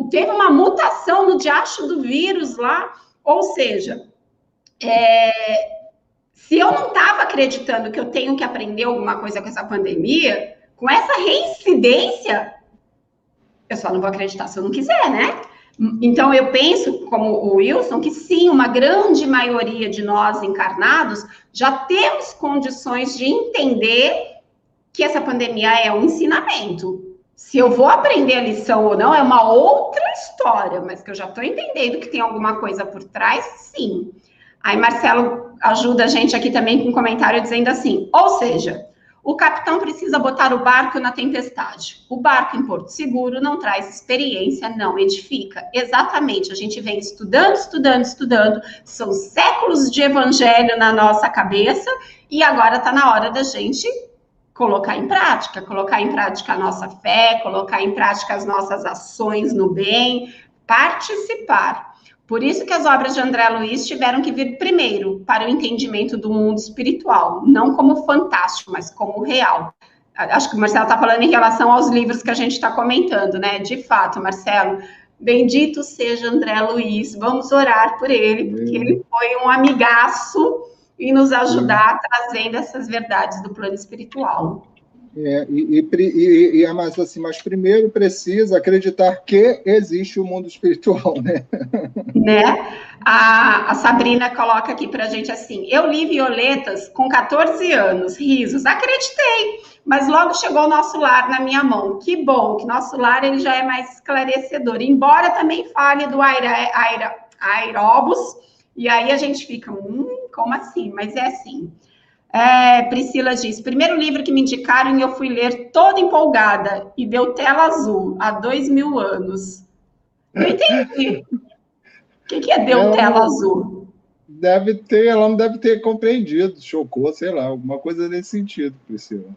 Teve uma mutação no diacho do vírus lá. Ou seja, se eu não estava acreditando que eu tenho que aprender alguma coisa com essa pandemia, com essa reincidência, eu só não vou acreditar se eu não quiser, né? Então, eu penso, como o Wilson, que sim, uma grande maioria de nós encarnados já temos condições de entender que essa pandemia é um ensinamento. Se eu vou aprender a lição ou não, é uma outra história, mas que eu já estou entendendo que tem alguma coisa por trás, sim. Aí, Marcelo ajuda a gente aqui também com um comentário dizendo assim, ou seja, o capitão precisa botar o barco na tempestade. O barco em Porto Seguro não traz experiência, não edifica. Exatamente, a gente vem estudando. São séculos de evangelho na nossa cabeça e agora está na hora da gente colocar em prática a nossa fé, colocar em prática as nossas ações no bem, participar. Por isso que as obras de André Luiz tiveram que vir primeiro para o entendimento do mundo espiritual, não como fantástico, mas como real. Acho que o Marcelo está falando em relação aos livros que a gente está comentando, né? De fato, Marcelo, bendito seja André Luiz, vamos orar por ele, porque ele foi um amigaço em nos ajudar trazendo essas verdades do plano espiritual. Mas primeiro precisa acreditar que existe o mundo espiritual, né? A Sabrina coloca aqui pra gente assim, eu li Violetas com 14 anos, risos, acreditei, mas logo chegou o Nosso Lar na minha mão. Que bom, que Nosso Lar ele já é mais esclarecedor, embora também fale do aeróbus, e aí a gente fica, como assim? Mas é assim. Priscila diz, primeiro livro que me indicaram e eu fui ler toda empolgada, e deu tela azul, há 2000 anos. Não entendi. O que é deu tela azul? Ela não deve ter compreendido, chocou, sei lá, alguma coisa nesse sentido, Priscila.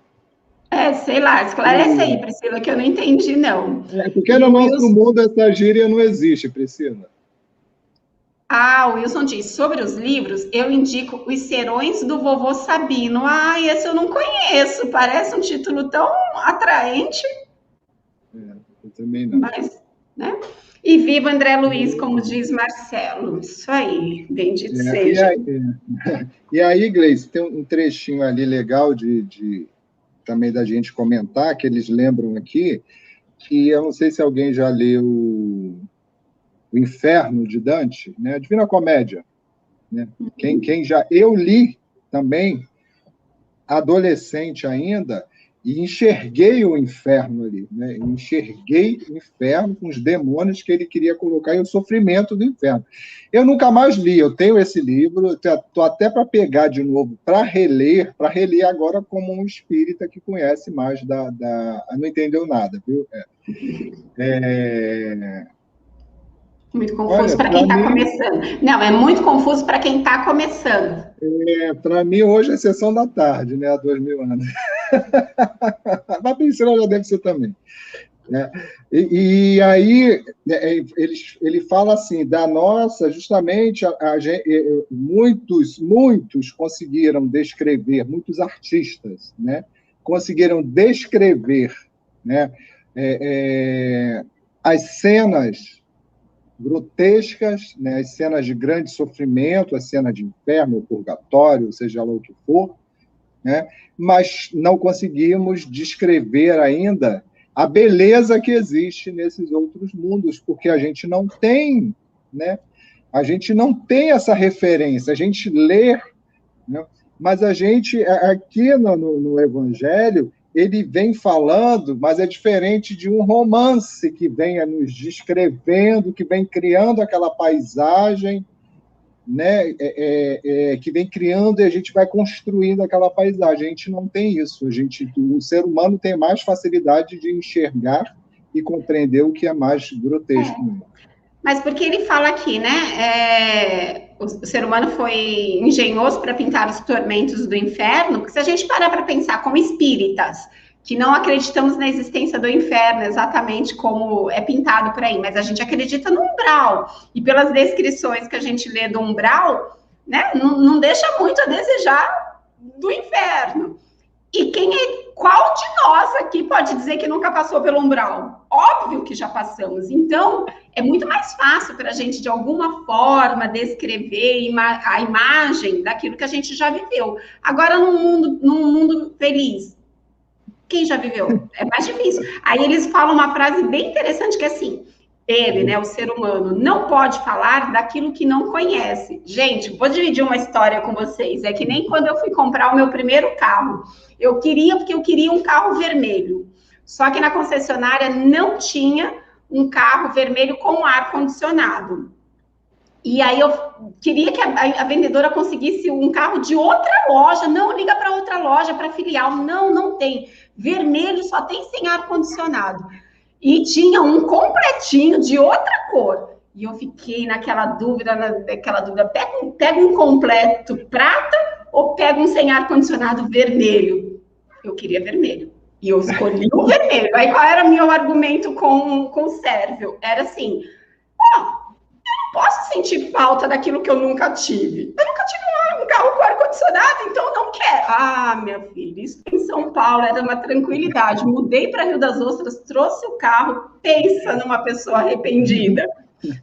Sei lá, esclarece aí, Priscila, que eu não entendi, não. Porque no nosso mundo essa gíria não existe, Priscila. O Wilson diz, sobre os livros, eu indico Os Serões do Vovô Sabino. Esse eu não conheço, parece um título tão atraente. Eu também não. Mas, né? E viva André Luiz, como diz Marcelo. Isso aí, bendito seja. E aí, Gleice, tem um trechinho ali legal também da gente comentar, que eles lembram aqui, que eu não sei se alguém já leu O Inferno de Dante, né? Divina Comédia. Né? Quem já... Eu li também, adolescente ainda, e enxerguei o inferno ali. Né? Enxerguei o inferno com os demônios que ele queria colocar e o sofrimento do inferno. Eu nunca mais li, eu tenho esse livro, estou até para pegar de novo, para reler agora como um espírita que conhece mais não entendeu nada, viu? Muito confuso para quem está começando. Não, é muito confuso para quem está começando. Para mim, hoje é sessão da tarde, né? Há 2000 anos. Mas Priscila já deve ser também. Né? E aí, ele fala assim, da nossa, justamente, muitos conseguiram descrever, muitos artistas, né? Conseguiram descrever, né? As cenas grotescas, né, as cenas de grande sofrimento, as cenas de inferno, purgatório, seja lá o que for, né, mas não conseguimos descrever ainda a beleza que existe nesses outros mundos, porque a gente não tem, né, a gente não tem essa referência, a gente lê, né, mas a gente, aqui no Evangelho, ele vem falando, mas é diferente de um romance que vem nos descrevendo, que vem criando aquela paisagem, né? Que vem criando e a gente vai construindo aquela paisagem. A gente não tem isso. O ser humano tem mais facilidade de enxergar e compreender o que é mais grotesco. Mas porque ele fala aqui, né? O ser humano foi engenhoso para pintar os tormentos do inferno, porque se a gente parar para pensar como espíritas, que não acreditamos na existência do inferno, exatamente como é pintado por aí, mas a gente acredita no umbral, e pelas descrições que a gente lê do umbral, né? Não deixa muito a desejar do inferno. E qual de nós aqui pode dizer que nunca passou pelo umbral? Óbvio que já passamos. Então, é muito mais fácil para a gente, de alguma forma, descrever a imagem daquilo que a gente já viveu. Agora, num mundo feliz, quem já viveu? É mais difícil. Aí eles falam uma frase bem interessante, que é assim, ele, né, o ser humano, não pode falar daquilo que não conhece. Gente, vou dividir uma história com vocês. É que nem quando eu fui comprar o meu primeiro carro. Porque eu queria um carro vermelho. Só que na concessionária não tinha um carro vermelho com ar-condicionado. E aí eu queria que a vendedora conseguisse um carro de outra loja. Não, liga para outra loja, para filial. Não tem. Vermelho só tem sem ar-condicionado. E tinha um completinho de outra cor. E eu fiquei naquela dúvida, pega um completo prata ou pega um sem ar-condicionado vermelho? eu queria vermelho. E eu escolhi o vermelho. Aí qual era o meu argumento com o Sérvio? Era assim, posso sentir falta daquilo que eu nunca tive. Eu nunca tive um carro com ar-condicionado, então eu não quero. Ah, minha filha, isso em São Paulo era uma tranquilidade. Mudei para Rio das Ostras, trouxe o carro, pensa numa pessoa arrependida.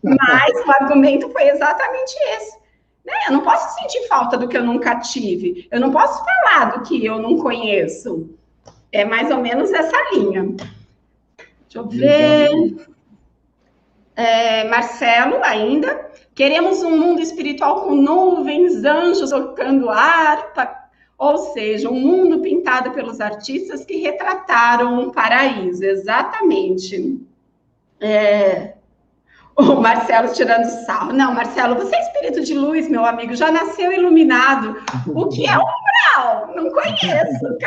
Mas o argumento foi exatamente esse. Né? Eu não posso sentir falta do que eu nunca tive. Eu não posso falar do que eu não conheço. É mais ou menos essa linha. Deixa eu ver. Marcelo, ainda. Queremos um mundo espiritual com nuvens, anjos tocando harpa, ou seja, um mundo pintado pelos artistas que retrataram um paraíso. Exatamente. O Marcelo tirando sarro. Não, Marcelo, você é espírito de luz, meu amigo, já nasceu iluminado. O que é umbral? Não conheço.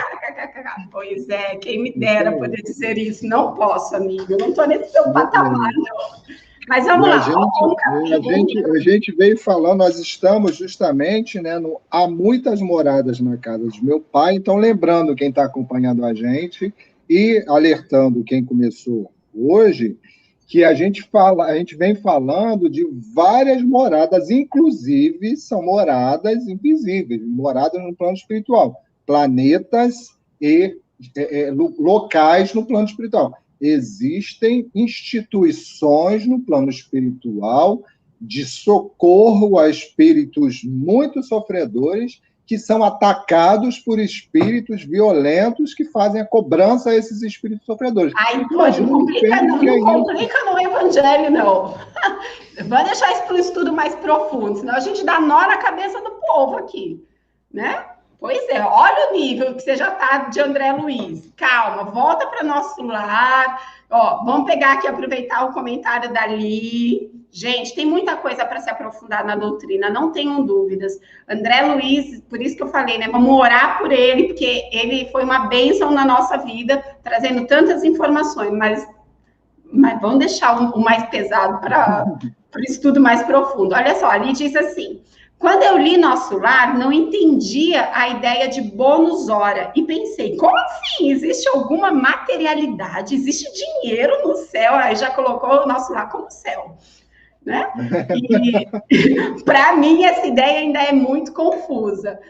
Pois é, quem me dera poder dizer isso. Não posso, amigo, eu não estou nesse seu patamar, não. Mas vamos lá. A gente veio falando, nós estamos justamente, né, há muitas moradas na casa de meu pai, então lembrando quem está acompanhando a gente e alertando quem começou hoje, que a gente vem falando de várias moradas, inclusive são moradas invisíveis, moradas no plano espiritual, planetas e locais no plano espiritual. Existem instituições no plano espiritual de socorro a espíritos muito sofredores que são atacados por espíritos violentos que fazem a cobrança a esses espíritos sofredores. Ai, não complica no evangelho, não. Vamos deixar isso para um estudo mais profundo, senão a gente dá nó na cabeça do povo aqui, né? Pois é, olha o nível que você já está de André Luiz. Calma, volta para nosso lar. Ó, vamos pegar aqui, aproveitar o comentário dali. Gente, tem muita coisa para se aprofundar na doutrina, não tenham dúvidas. André Luiz, por isso que eu falei, né? Vamos orar por ele, porque ele foi uma bênção na nossa vida, trazendo tantas informações, mas vamos deixar o mais pesado para o estudo mais profundo. Olha só, ali diz assim: quando eu li Nosso Lar, não entendia a ideia de bônus hora. E pensei, como assim? Existe alguma materialidade? Existe dinheiro no céu? Aí já colocou o Nosso Lar como céu. Né? E para mim, essa ideia ainda é muito confusa.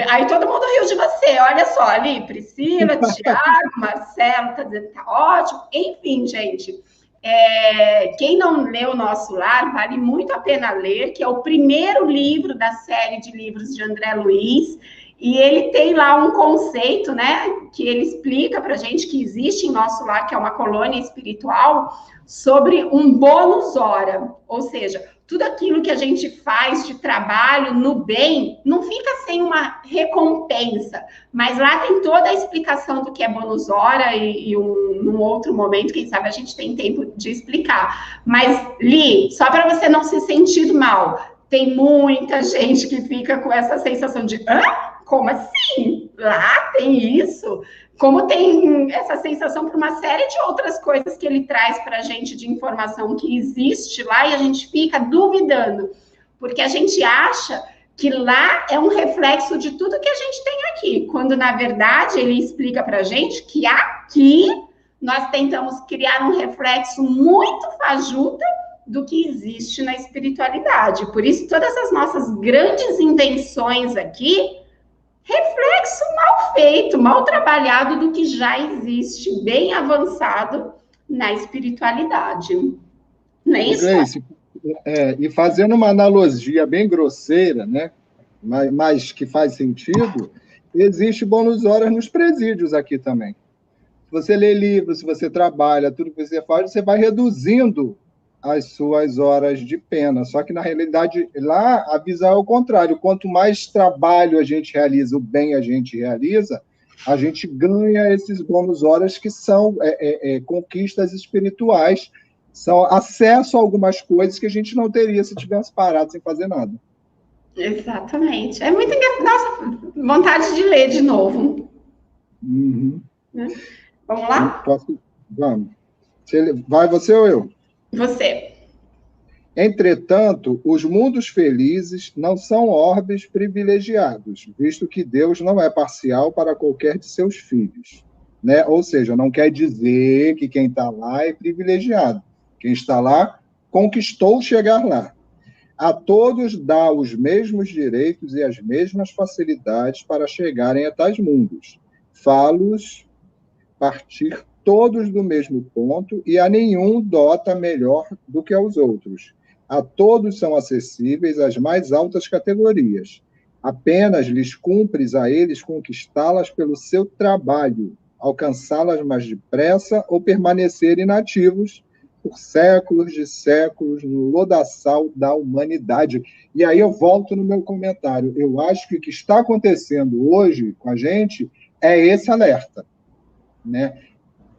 Aí todo mundo riu de você. Olha só, ali, Priscila, Tiago, Marcelo, tá dizendo que tá ótimo. Enfim, gente. Quem não leu Nosso Lar, vale muito a pena ler, que é o primeiro livro da série de livros de André Luiz, e ele tem lá um conceito, né, que ele explica para a gente que existe em Nosso Lar, que é uma colônia espiritual, sobre um bônus hora, ou seja, tudo aquilo que a gente faz de trabalho no bem, não fica sem uma recompensa, mas lá tem toda a explicação do que é bônus hora e num outro momento, quem sabe a gente tem tempo de explicar. Mas, Li, só para você não se sentir mal, tem muita gente que fica com essa sensação de, como assim? Lá tem isso? Como tem essa sensação por uma série de outras coisas que ele traz para a gente de informação que existe lá e a gente fica duvidando, porque a gente acha que lá é um reflexo de tudo que a gente tem aqui, quando na verdade ele explica para a gente que aqui nós tentamos criar um reflexo muito fajuta do que existe na espiritualidade. Por isso, todas as nossas grandes invenções aqui, reflexo mal feito, mal trabalhado do que já existe, bem avançado na espiritualidade. Não é isso? Gleice, e fazendo uma analogia bem grosseira, né, mas que faz sentido, existe bônus horas nos presídios aqui também. Se você lê livros, se você trabalha, tudo que você faz, você vai reduzindo as suas horas de pena. Só que, na realidade, lá a visão é o contrário. Quanto mais trabalho a gente realiza, o bem a gente realiza, a gente ganha esses bônus horas que são conquistas espirituais, são acesso a algumas coisas que a gente não teria se tivesse parado sem fazer nada. Exatamente. É muito engraçado. Nossa, vontade de ler de novo. Uhum. Vamos lá? Vamos. Vai você ou eu? Você. Entretanto, os mundos felizes não são orbes privilegiados, visto que Deus não é parcial para qualquer de seus filhos. Né? Ou seja, não quer dizer que quem está lá é privilegiado. Quem está lá conquistou chegar lá. A todos dá os mesmos direitos e as mesmas facilidades para chegarem a tais mundos. Fá-los partir todos do mesmo ponto e a nenhum dota melhor do que aos outros. A todos são acessíveis as mais altas categorias. Apenas lhes cumpres a eles conquistá-las pelo seu trabalho, alcançá-las mais depressa ou permanecer inativos por séculos de séculos no lodaçal da humanidade. E aí eu volto no meu comentário. Eu acho que o que está acontecendo hoje com a gente é esse alerta, né?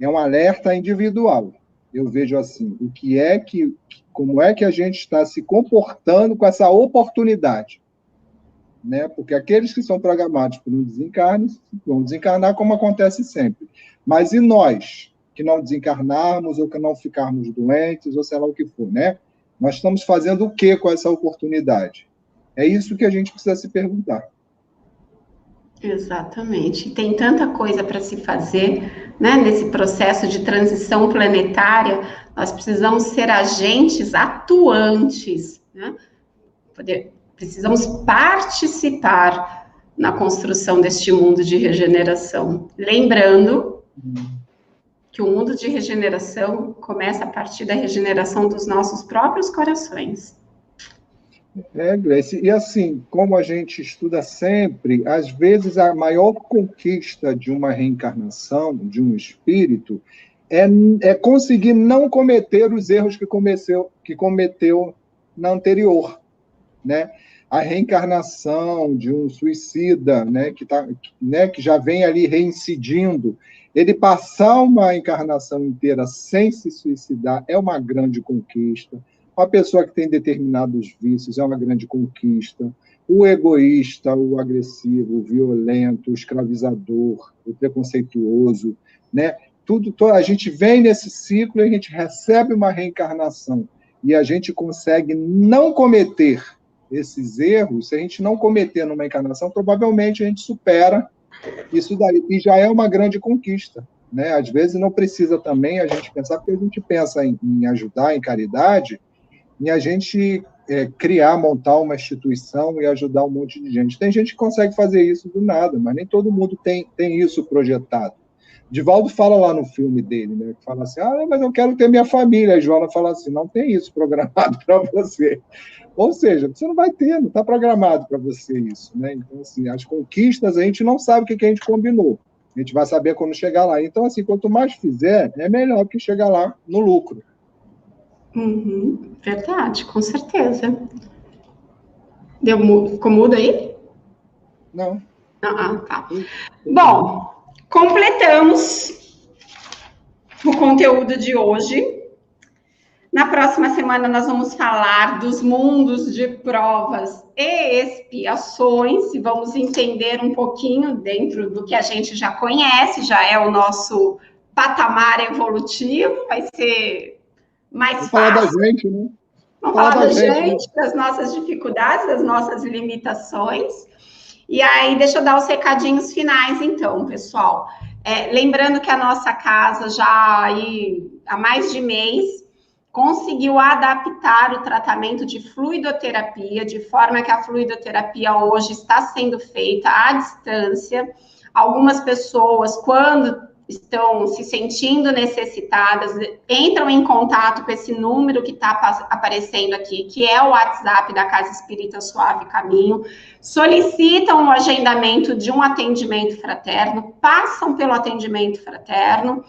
É um alerta individual. Eu vejo assim, como é que a gente está se comportando com essa oportunidade, né? Porque aqueles que são programados por um desencarne vão desencarnar como acontece sempre. Mas e nós, que não desencarnarmos ou que não ficarmos doentes, ou sei lá o que for, né? Nós estamos fazendo o que com essa oportunidade? É isso que a gente precisa se perguntar. Exatamente. Tem tanta coisa para se fazer, né? Nesse processo de transição planetária, nós precisamos ser agentes atuantes, né? Precisamos participar na construção deste mundo de regeneração. Lembrando que o mundo de regeneração começa a partir da regeneração dos nossos próprios corações. Gleice, e assim, como a gente estuda sempre, às vezes a maior conquista de uma reencarnação, de um espírito, é conseguir não cometer os erros que cometeu na anterior, né? A reencarnação de um suicida, né, que já vem ali reincidindo, ele passar uma encarnação inteira sem se suicidar é uma grande conquista. Uma pessoa que tem determinados vícios é uma grande conquista. O egoísta, o agressivo, o violento, o escravizador, o preconceituoso, né? A gente vem nesse ciclo e a gente recebe uma reencarnação. E a gente consegue não cometer esses erros. Se a gente não cometer numa encarnação, provavelmente a gente supera isso daí. E já é uma grande conquista, né? Às vezes não precisa também a gente pensar, porque a gente pensa em ajudar, em caridade, e a gente montar uma instituição e ajudar um monte de gente. Tem gente que consegue fazer isso do nada, mas nem todo mundo tem isso projetado. Divaldo fala lá no filme dele, né, que fala assim, mas eu quero ter minha família. A Joana fala assim, não tem isso programado para você. Ou seja, você não vai ter, não está programado para você isso, né? Então, assim, as conquistas a gente não sabe o que a gente combinou. A gente vai saber quando chegar lá. Então, assim, quanto mais fizer, é melhor que chegar lá no lucro. Verdade, com certeza. Ficou mudo aí? Não. Tá. Bom, completamos o conteúdo de hoje. Na próxima semana nós vamos falar dos mundos de provas e expiações e vamos entender um pouquinho dentro do que a gente já conhece, já é o nosso patamar evolutivo, vai ser mais fácil. Falar da gente, né? Vamos falar da gente, das nossas dificuldades, das nossas limitações. E aí, deixa eu dar os recadinhos finais, então, pessoal. Lembrando que a nossa casa já aí, há mais de mês conseguiu adaptar o tratamento de fluidoterapia, de forma que a fluidoterapia hoje está sendo feita à distância. Algumas pessoas, quando estão se sentindo necessitadas, entram em contato com esse número que está aparecendo aqui, que é o WhatsApp da Casa Espírita Suave Caminho, solicitam o agendamento de um atendimento fraterno, passam pelo atendimento fraterno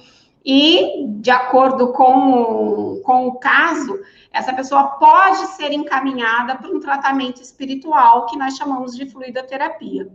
e, de acordo com o caso, essa pessoa pode ser encaminhada para um tratamento espiritual que nós chamamos de fluidoterapia.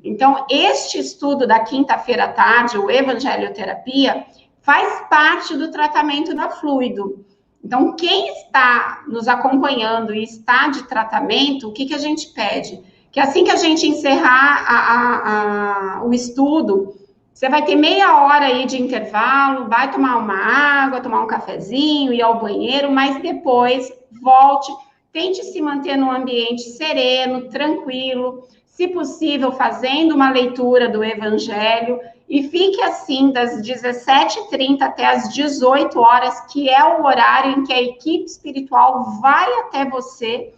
Então, este estudo da quinta-feira à tarde, o Evangelioterapia, faz parte do tratamento da Fluido. Então, quem está nos acompanhando e está de tratamento, o que a gente pede? Que assim que a gente encerrar o estudo, você vai ter meia hora aí de intervalo, vai tomar uma água, tomar um cafezinho, ir ao banheiro, mas depois volte, tente se manter num ambiente sereno, tranquilo, se possível, fazendo uma leitura do Evangelho, e fique assim das 17h30 até as 18 horas, que é o horário em que a equipe espiritual vai até você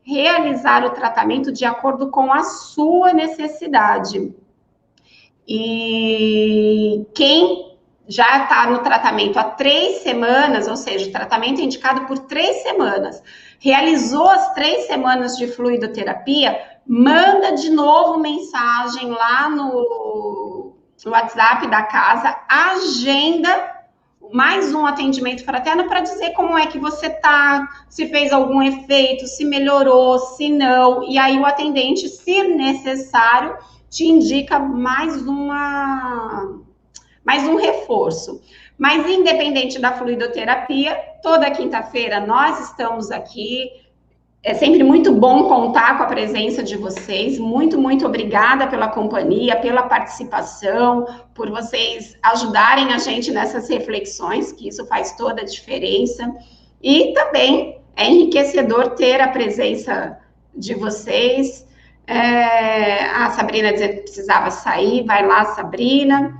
realizar o tratamento de acordo com a sua necessidade. E quem já está no tratamento há 3 semanas, ou seja, o tratamento é indicado por 3 semanas, realizou as 3 semanas de fluidoterapia, manda de novo mensagem lá no WhatsApp da casa, agenda mais um atendimento fraterno para dizer como é que você tá, se fez algum efeito, se melhorou, se não, e aí o atendente, se necessário, te indica mais um reforço. Mas independente da fluidoterapia, toda quinta-feira nós estamos aqui. É sempre muito bom contar com a presença de vocês. Muito, muito obrigada pela companhia, pela participação, por vocês ajudarem a gente nessas reflexões, que isso faz toda a diferença. E também é enriquecedor ter a presença de vocês. A Sabrina dizendo que precisava sair, vai lá, Sabrina.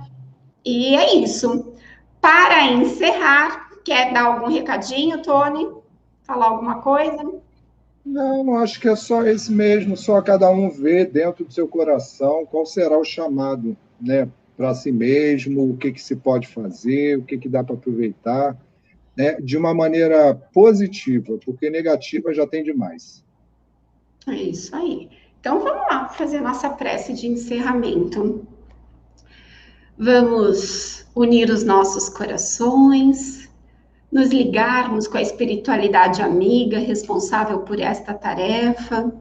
E é isso. Para encerrar, quer dar algum recadinho, Tony? Falar alguma coisa? Não, acho que é só esse mesmo, só cada um ver dentro do seu coração qual será o chamado, né, para si mesmo, o que se pode fazer, o que dá para aproveitar, né, de uma maneira positiva, porque negativa já tem demais. É isso aí. Então, vamos lá fazer nossa prece de encerramento. Vamos unir os nossos corações, nos ligarmos com a espiritualidade amiga responsável por esta tarefa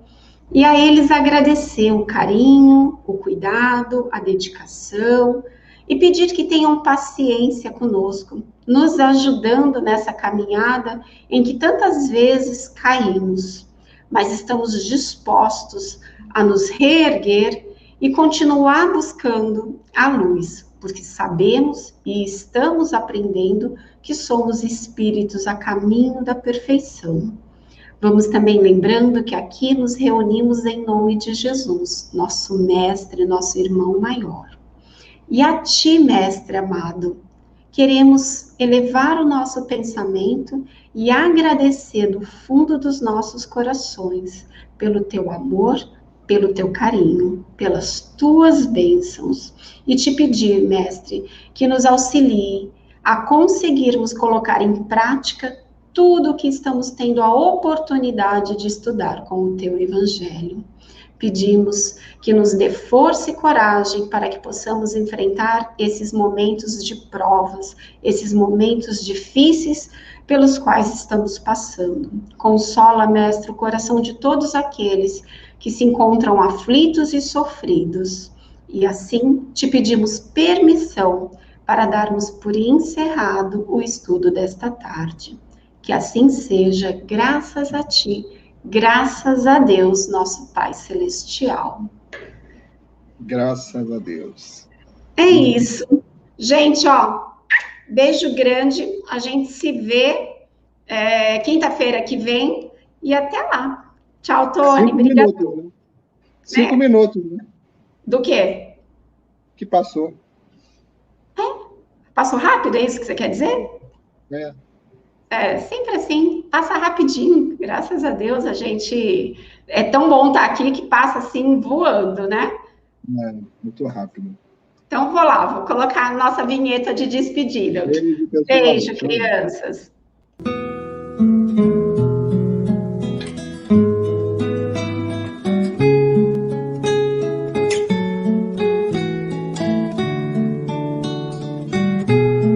e a eles agradecer o carinho, o cuidado, a dedicação e pedir que tenham paciência conosco, nos ajudando nessa caminhada em que tantas vezes caímos, mas estamos dispostos a nos reerguer e continuar buscando a luz, porque sabemos e estamos aprendendo que somos espíritos a caminho da perfeição. Vamos também lembrando que aqui nos reunimos em nome de Jesus, nosso mestre, nosso irmão maior. E a ti, mestre amado, queremos elevar o nosso pensamento e agradecer do fundo dos nossos corações pelo teu amor, pelo teu carinho, pelas tuas bênçãos, e te pedir, mestre, que nos auxilie a conseguirmos colocar em prática tudo o que estamos tendo a oportunidade de estudar com o teu evangelho. Pedimos que nos dê força e coragem para que possamos enfrentar esses momentos de provas, esses momentos difíceis pelos quais estamos passando. Consola, mestre, o coração de todos aqueles que se encontram aflitos e sofridos. E assim te pedimos permissão para darmos por encerrado o estudo desta tarde. Que assim seja, graças a ti, graças a Deus, nosso Pai Celestial. Graças a Deus. É isso. Gente, ó, beijo grande. A gente se vê quinta-feira que vem e até lá. Tchau, Tony. 5 minutos, né? 5 minutos, né? Do quê? Que passou. Passou rápido, é isso que você quer dizer? Sempre assim, passa rapidinho, graças a Deus, a gente, é tão bom estar aqui que passa assim, voando, né? Muito rápido. Então, vou lá, vou colocar a nossa vinheta de despedida. Beijo, crianças.